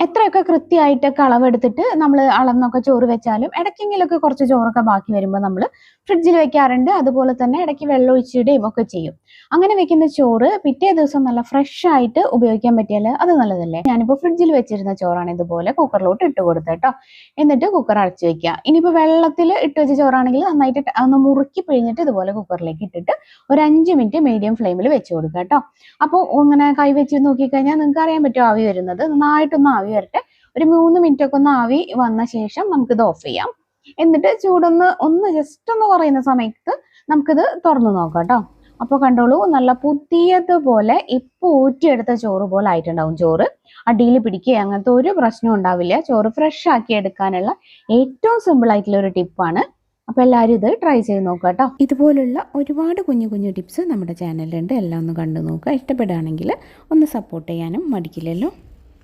എത്രയൊക്കെ കൃത്യമായിട്ടൊക്കെ അളവെടുത്തിട്ട് നമ്മൾ അളന്നൊക്കെ ചോറ് വെച്ചാലും ഇടയ്ക്കെങ്കിലൊക്കെ കുറച്ച് ചോറൊക്കെ ബാക്കി വരുമ്പോൾ നമ്മൾ ഫ്രിഡ്ജിൽ വെക്കാറുണ്ട്. അതുപോലെ തന്നെ ഇടയ്ക്ക് വെള്ളം ഒഴിച്ചിടുകയും ഒക്കെ ചെയ്യും. അങ്ങനെ വെക്കുന്ന ചോറ് പിറ്റേ ദിവസം നല്ല ഫ്രഷ് ആയിട്ട് ഉപയോഗിക്കാൻ പറ്റിയാൽ അത് നല്ലതല്ലേ. ഞാനിപ്പോൾ ഫ്രിഡ്ജിൽ വെച്ചിരുന്ന ചോറാണ് ഇതുപോലെ കുക്കറിലോട്ട് ഇട്ട് കൊടുത്തത് കേട്ടോ. എന്നിട്ട് കുക്കർ അടച്ചു വെക്കുക. ഇനിയിപ്പോൾ വെള്ളത്തിൽ ഇട്ട് വെച്ച ചോറാണെങ്കിൽ നന്നായിട്ട് ഒന്ന് മുറുക്കി പിഴിഞ്ഞിട്ട് ഇതുപോലെ കുക്കറിലേക്ക് ഇട്ടിട്ട് ഒരു 5 മിനിറ്റ് മീഡിയം ഫ്ലെയിമിൽ വെച്ച് കൊടുക്കുക കേട്ടോ. അപ്പോൾ ഇങ്ങനെ കൈ വെച്ച് നോക്കിക്കഴിഞ്ഞാൽ നിങ്ങൾക്ക് അറിയാൻ പറ്റും ആവി വരുന്നത്. നന്നായിട്ടൊന്ന് ആവി വരട്ടെ. ഒരു 3 മിനിറ്റ് ഒക്കെ ഒന്ന് ആവി വന്ന ശേഷം നമുക്കിത് ഓഫ് ചെയ്യാം. എന്നിട്ട് ചൂടൊന്ന് ജസ്റ്റ് ഒന്ന് കുറയുന്ന സമയത്ത് നമുക്കിത് തുറന്നു നോക്കാം കേട്ടോ. അപ്പോൾ കണ്ടോളൂ, നല്ല പുതിയതുപോലെ ഇപ്പോൾ ഊറ്റിയെടുത്ത ചോറ് പോലെ ആയിട്ടുണ്ടാവും. ചോറ് അടിയിൽ പിടിക്കുക അങ്ങനത്തെ ഒരു പ്രശ്നവും ഉണ്ടാവില്ല. ചോറ് ഫ്രഷ് ആക്കി എടുക്കാനുള്ള ഏറ്റവും സിമ്പിൾ ആയിട്ടുള്ള ഒരു ടിപ്പാണ്. അപ്പോൾ എല്ലാവരും ഇത് ട്രൈ ചെയ്ത് നോക്കുക കേട്ടോ. ഇതുപോലുള്ള ഒരുപാട് കുഞ്ഞു കുഞ്ഞു ടിപ്സ് നമ്മുടെ ചാനലിലുണ്ട്. എല്ലാം ഒന്ന് കണ്ടു നോക്കുക. ഇഷ്ടപ്പെടുകയാണെങ്കിൽ ഒന്ന് സപ്പോർട്ട് ചെയ്യാനും മടിക്കില്ലല്ലോ.